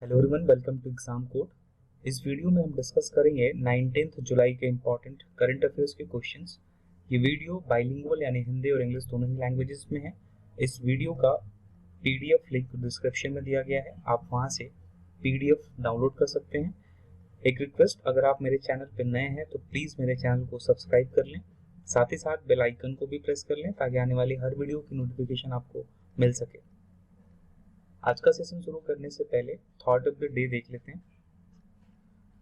Hello everyone, welcome to exam code. इस video में हम डिस्कस करेंगे 19 जुलाई के इंपॉर्टेंट करंट अफेयर्स के क्वेश्चंस। ये वीडियो बाइलिंगुअल यानी हिंदी और इंग्लिश दोनों ही लैंग्वेजेस में है। इस वीडियो का पीडीएफ लिंक डिस्क्रिप्शन में दिया गया है, आप वहां से पीडीएफ डाउनलोड कर सकते हैं। एक रिक्वेस्ट, अगर आप मेरे चैनल पर नए हैं तो प्लीज़ मेरे चैनल को सब्सक्राइब कर लें, साथ ही साथ बेल आइकन को भी प्रेस कर लें ताकि आने वाली हर वीडियो की नोटिफिकेशन आपको मिल सके। आज का सेशन शुरू करने से पहले थॉट ऑफ द डे देख लेते हैं।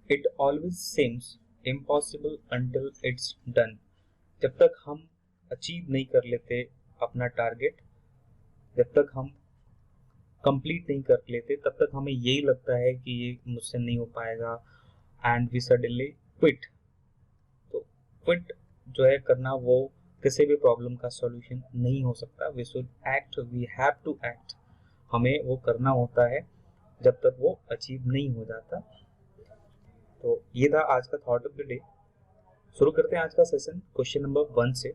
It always seems impossible until it's done. जब तक हम अचीव नहीं कर लेते अपना टारगेट, जब तक हम कंप्लीट नहीं कर लेते, तब तक हमें यही लगता है कि ये मुझसे नहीं हो पाएगा एंड वी सडनली क्विट। तो क्विट जो है करना, वो किसी भी प्रॉब्लम का सॉल्यूशन नहीं हो सकता। We should act, we have to act. हमें वो करना होता है जब तक वो अचीव नहीं हो जाता। तो ये था आज का थॉट ऑफ द डे। शुरू करते हैं आज का सेशन क्वेश्चन नंबर 1 से।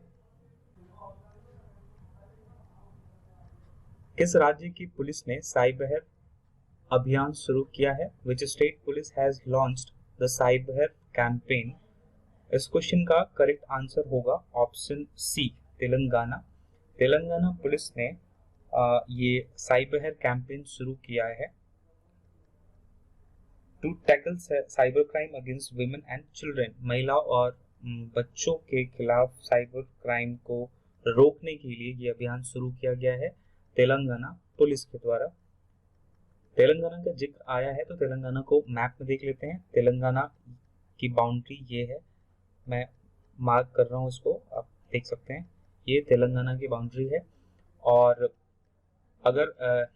किस राज्य की पुलिस ने साइबर अभियान शुरू किया है? Which state police has launched the cyber campaign? इस क्वेश्चन का करेक्ट आंसर होगा option C, Telangana. Telangana police ने ये साइबर कैंपेन शुरू किया है to tackle cyber crime against women and children. महिला और बच्चों के खिलाफ साइबर क्राइम को रोकने के लिए ये अभियान शुरू किया गया है तेलंगाना पुलिस के द्वारा। तेलंगाना का जिक्र आया है तो तेलंगाना को मैप में देख लेते हैं। तेलंगाना की बाउंड्री ये है, मैं मार्क कर रहा हूँ इसको, आप देख सकते हैं ये तेलंगाना की बाउंड्री है। और अगर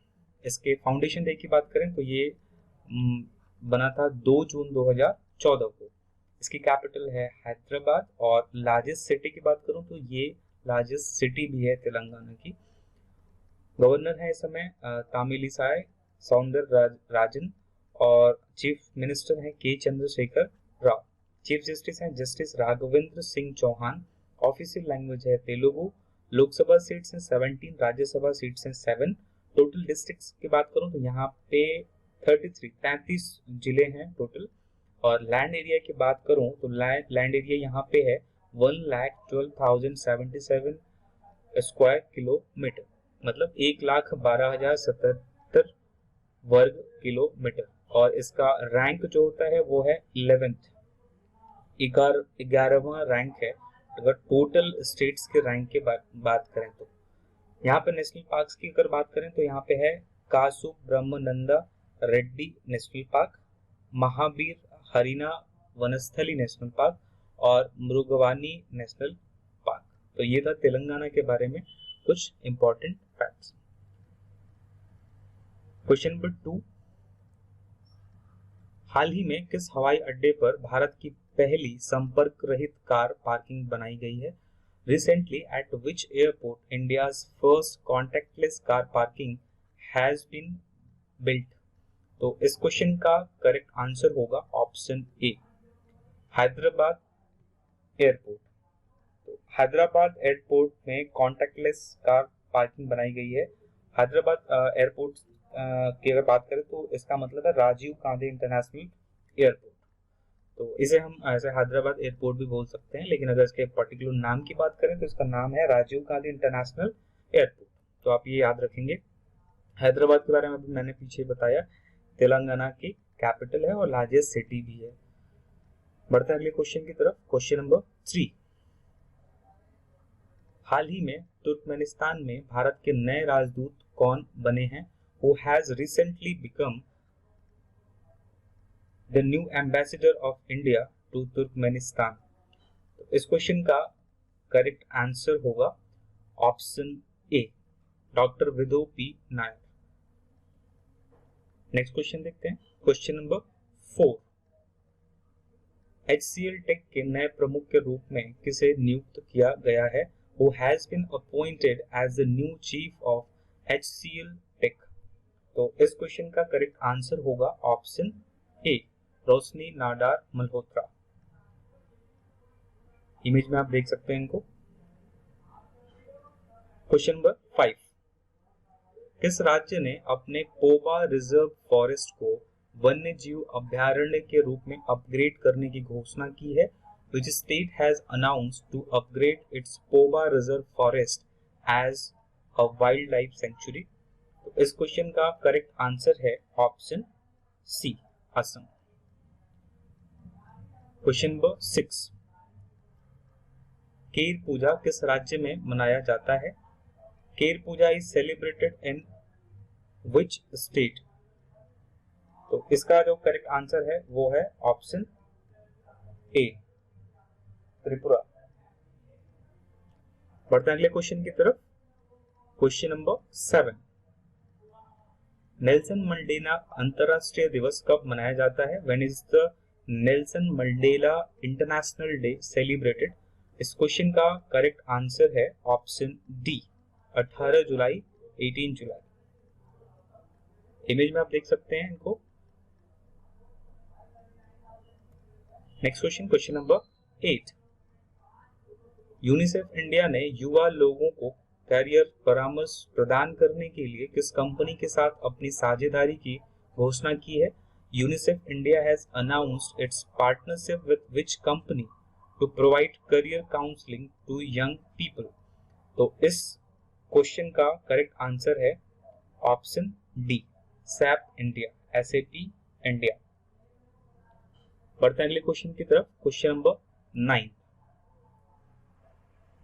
इसके फाउंडेशन डे की बात करें तो ये बना था 2 जून 2014 को। इसकी कैपिटल है हैदराबाद और लार्जेस्ट सिटी की बात करूं तो ये लार्जेस्ट सिटी भी है तेलंगाना की। गवर्नर है इस समय तामिलिसाई सौंदरराजन और चीफ मिनिस्टर है K Chandrashekar Rao. Chief justice है justice Raghvendra Singh Chauhan. Official language है तेलुगु। लोकसभा सीट्स हैं 17, राज्यसभा सीट्स हैं 7। टोटल डिस्ट्रिक्ट्स की बात करूं तो यहाँ पे 33 जिले हैं टोटल। और लैंड एरिया की बात करूं तो लैंड एरिया यहाँ पे है 1,12,077 स्क्वायर किलोमीटर, मतलब 1,12,077 वर्ग किलोमीटर। और इसका रैंक जो होता है वो है 11th, 11वां रैंक है अगर टोटल स्टेट्स के रैंक के बात करें तो। यहाँ पे नेशनल पार्क्स की अगर बात करें तो यहाँ पे है कासु ब्रह्मनंदा रेड्डी नेशनल पार्क, महावीर हरिना वनस्थली नेशनल पार्क और मृगवानी नेशनल पार्क। तो ये था तेलंगाना के बारे में कुछ इंपॉर्टेंट फैक्ट्स। क्वेश्चन नंबर 2, हाल ही में किस हवाई अड्डे पर भारत की पहली संपर्क रहित कार पार्किंग बनाई गई है? Recently, at which airport India's first contactless car parking has been built? तो इस क्वेश्चन का करेक्ट आंसर होगा ऑप्शन ए, हैदराबाद एयरपोर्ट। तो हैदराबाद एयरपोर्ट में कॉन्टैक्टलेस कार पार्किंग बनाई गई है। हैदराबाद एयरपोर्ट की अगर बात करें तो इसका मतलब है राजीव गांधी इंटरनेशनल एयरपोर्ट। तो इसे हम ऐसे हैदराबाद एयरपोर्ट भी बोल सकते हैं, लेकिन अगर इसके पर्टिकुलर नाम की बात करें तो इसका नाम है राजीव गांधी इंटरनेशनल एयरपोर्ट। तो आप ये याद रखेंगे। हैदराबाद के बारे में भी मैंने पीछे बताया, तेलंगाना की कैपिटल है और लार्जेस्ट सिटी भी है। बढ़ते हैं अगले क्वेश्चन की तरफ। क्वेश्चन नंबर 3, हाल ही में तुर्कमेनिस्तान में भारत के नए राजदूत कौन बने हैं? Who has recently become the new ambassador of India to Turkmenistan? तो इस क्वेश्चन का करेक्ट आंसर होगा option A, doctor Vidhu P Nair. Next question देखते हैं। क्वेश्चन नंबर 4, HCL टेक के नए प्रमुख के रूप में किसे नियुक्त किया गया है? Who has been appointed as the new chief of HCL tech? तो इस क्वेश्चन का करेक्ट आंसर होगा option A, Roshni Nadar Malhotra. Image में आप देख सकते हैं इनको। क्वेश्चन नंबर 5, किस राज्य ने अपने पोबा रिजर्व फॉरेस्ट को वन्य जीव अभयारण्य के रूप में अपग्रेड करने की घोषणा की है? Which state has announced to upgrade its Poba Reserve Forest as a wildlife sanctuary? तो इस क्वेश्चन का करेक्ट आंसर है option C, Assam. Question number 6, Ker पूजा किस राज्य में मनाया जाता है? Ker Puja is celebrated in which state? तो इसका जो करेक्ट आंसर है वो है ऑप्शन ए, त्रिपुरा। बढ़ते हैं अगले क्वेश्चन की तरफ। क्वेश्चन नंबर 7, नेल्सन मंडेला अंतरराष्ट्रीय दिवस कब मनाया जाता है? When is the Nelson Mandela international day celebrated? इस क्वेश्चन का करेक्ट आंसर है ऑप्शन डी, 18 जुलाई, 18 जुलाई। इमेज में आप देख सकते हैं इनको। Next question, question number 8, UNICEF India ने युवा लोगों को कैरियर परामर्श प्रदान करने के लिए किस कंपनी के साथ अपनी साझेदारी की घोषणा की है? UNICEF India has announced its partnership with which company to provide career counselling to young people? तो इस क्वेश्चन का करेक्ट आंसर है option D, SAP India, SAP India. बढ़ते हैं अगले क्वेश्चन की तरफ। क्वेश्चन नंबर 9,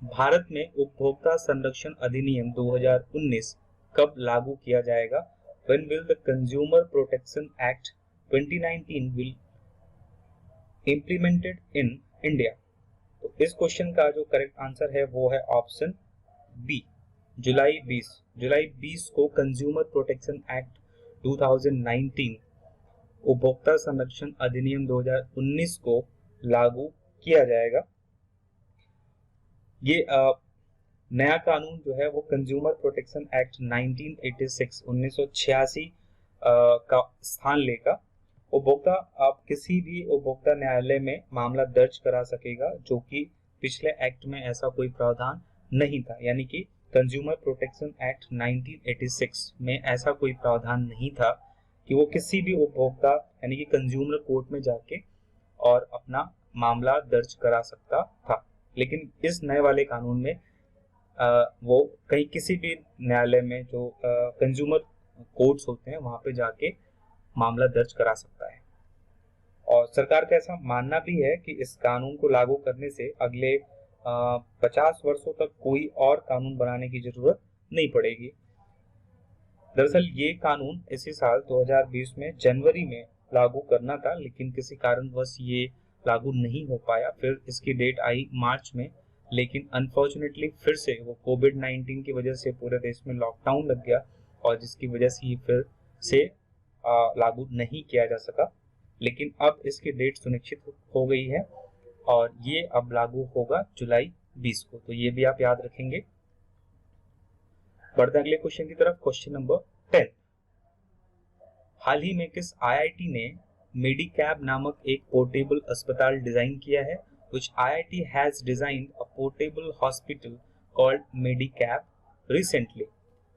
भारत में उपभोक्ता संरक्षण अधिनियम 2019 कब लागू किया जाएगा? When will the Consumer Protection Act 2019 will implemented in India? तो इस क्वेश्चन का जो करेक्ट आंसर है वो है ऑप्शन बी, जुलाई 20। जुलाई 20 को कंज्यूमर प्रोटेक्शन एक्ट 2019, उपभोक्ता संरक्षण अधिनियम 2019 को लागू किया जाएगा। ये नया कानून जो है वो कंज्यूमर प्रोटेक्शन एक्ट 1986 का स्थान लेगा। उपभोक्ता आप किसी भी उपभोक्ता न्यायालय में मामला दर्ज करा सकेगा, जो कि पिछले एक्ट में ऐसा कोई प्रावधान नहीं था। यानी कि कंज्यूमर प्रोटेक्शन एक्ट 1986 में ऐसा कोई प्रावधान नहीं था कि वो किसी भी उपभोक्ता यानी कि कंज्यूमर कोर्ट में जाके और अपना मामला दर्ज करा सकता था। लेकिन इस नए वाले कानून में वो कहीं किसी भी न्यायालय में जो कंज्यूमर कोर्ट्स होते हैं वहां पे जाके मामला दर्ज करा सकता है। और सरकार का ऐसा मानना भी है कि इस कानून को लागू करने से अगले 50 वर्षों तक कोई और कानून बनाने की जरूरत नहीं पड़ेगी। दरअसल ये कानून इसी साल 2020 में जनवरी में लागू करना था, लेकिन किसी कारणवश ये लागू नहीं हो पाया। फिर इसकी डेट आई मार्च में, लेकिन अनफॉर्चुनेटली फिर से वो कोविड-19 की वजह से पूरे देश में लॉकडाउन लग गया और जिसकी वजह से ही फिर से लागू नहीं किया जा सका। लेकिन अब इसकी डेट सुनिश्चित हो गई है और ये अब लागू होगा जुलाई 20 को, तो ये भी आप याद रखेंगे। बढ़ते अगले क्वेश्चन की तरफ। क्वेश्चन नंबर 10, हाल ही में किस IIT ने मेडिकैब नामक एक पोर्टेबल अस्पताल डिजाइन किया है? Which IIT has designed a portable hospital called Medicab recently?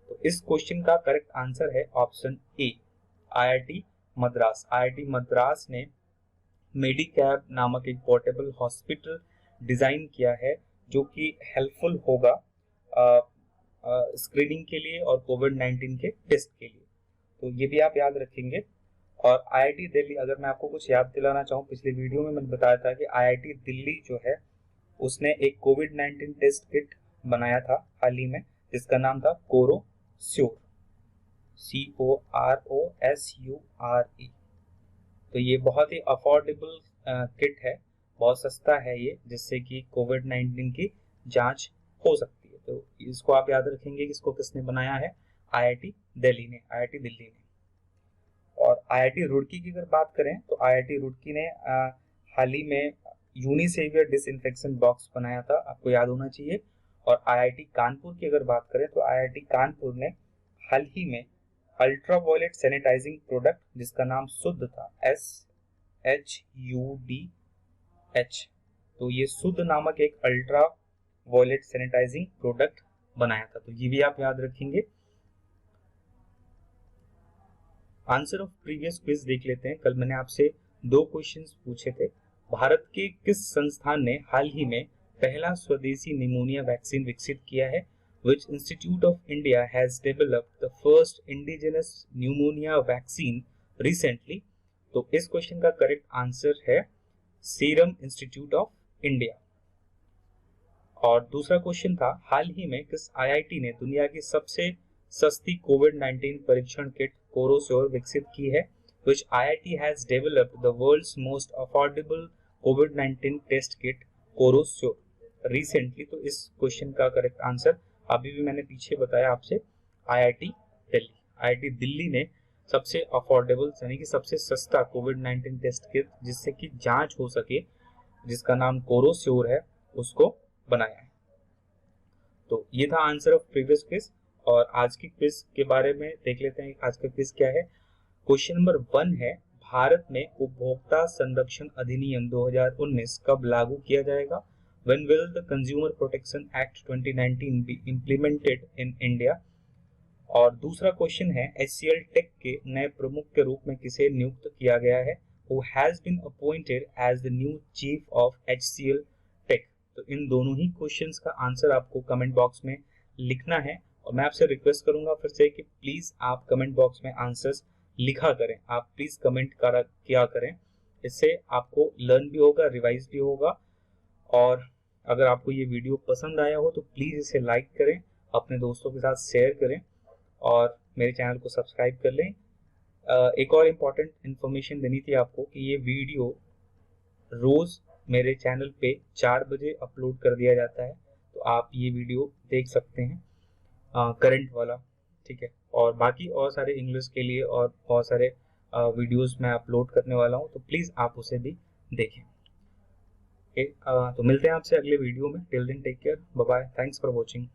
तो इस क्वेश्चन का करेक्ट आंसर है option A, IIT Madras. IIT Madras ने मेडिकैब नामक एक पोर्टेबल हॉस्पिटल डिजाइन किया है जो कि हेल्पफुल होगा स्क्रीनिंग के लिए और कोविड-19 के टेस्ट के लिए। तो ये भी आप याद रखेंगे। और IIT दिल्ली, अगर मैं आपको कुछ याद दिलाना चाहूँ, पिछले वीडियो में मैंने बताया था कि IIT दिल्ली जो है उसने एक कोविड-19 टेस्ट किट बनाया था हाल ही में, जिसका नाम था कोरोस्योर, COROSURE। तो ये बहुत ही अफोर्डेबल किट है, बहुत सस्ता है ये, जिससे कि कोविड-19 की जांच हो सकती है। तो इसको आप याद रखेंगे कि इसको किसने बनाया है? IIT दिल्ली ने, IIT दिल्ली ने। और IIT रुड़की की अगर बात करें तो IIT रुड़की ने हाल ही में यूनिसेवियर डिसइंफेक्शन बॉक्स बनाया था, आपको याद होना चाहिए। और IIT कानपुर की अगर बात करें तो IIT कानपुर ने हाल ही में अल्ट्रावायलेट सैनिटाइजिंग प्रोडक्ट, जिसका नाम शुद्ध था, SHUDH, तो ये शुद्ध नामक एक अल्ट्रावायलेट सैनिटाइजिंग प्रोडक्ट बनाया था। तो ये भी आप याद रखेंगे। आंसर ऑफ प्रीवियस क्विज देख लेते हैं। कल मैंने आपसे 2 क्वेश्चंस पूछे थे। भारत के किस संस्थान ने हाल ही में पहला स्वदेशी निमोनिया वैक्सीन विकसित किया है? Which institute of India has developed the first indigenous pneumonia vaccine recently? तो इस क्वेश्चन का करेक्ट आंसर है सीरम इंस्टीट्यूट ऑफ इंडिया। और दूसरा क्वेश्चन था, हाल ही में किस आईआईटी ने दुनिया की सबसे सस्ती कोविड-19 परीक्षण किट कोरोस्योर विकसित की है? Which IIT has developed the world's most affordable COVID-19 test kit CoroSure recently? तो इस क्वेश्चन का करेक्ट आंसर अभी भी मैंने पीछे बताया आपसे, आईआईटी दिल्ली। आईआईटी दिल्ली ने सबसे अफोर्डेबल यानी कि सबसे सस्ता कोविड-19 टेस्ट किट जिससे कि जांच हो सके, जिसका नाम कोरोस्योर है, उसको बनाया है। तो ये था आंसर ऑफ प्रीवियस क्विज। और आज की क्विज के बारे में देख लेते हैं आज का क्विज क्या है। क्वेश्चन नंबर 1 है, भारत में उपभोक्ता संरक्षण अधिनियम 2019 कब लागू किया जाएगा? When will the Consumer Protection Act 2019 be implemented in India? और दूसरा क्वेश्चन है, HCL टेक के नए प्रमुख के रूप में किसे नियुक्त किया गया है? Who has been appointed as the new chief of HCL tech? तो इन दोनों ही क्वेश्चंस का आंसर आपको कमेंट बॉक्स में लिखना है। और मैं आपसे रिक्वेस्ट करूंगा फिर से कि प्लीज आप कमेंट बॉक्स में आंसर्स लिखा करें। आप प्लीज कमेंट किया करें, इससे आपको लर्न भी होगा, रिवाइज भी होगा। और अगर आपको ये वीडियो पसंद आया हो तो प्लीज इसे लाइक करें, अपने दोस्तों के साथ शेयर करें और मेरे चैनल को सब्सक्राइब कर लें। एक और इम्पॉर्टेंट इन्फॉर्मेशन देनी थी आपको कि ये वीडियो रोज मेरे चैनल पे 4 बजे अपलोड कर दिया जाता है, तो आप ये वीडियो देख सकते हैं, करंट वाला, ठीक है। और बाकी और सारे इंग्लिश के लिए और बहुत सारे वीडियोस मैं अपलोड करने वाला हूँ, तो प्लीज़ आप उसे भी देखें। तो मिलते हैं आपसे अगले वीडियो में। Till then take care, bye bye, thanks for watching.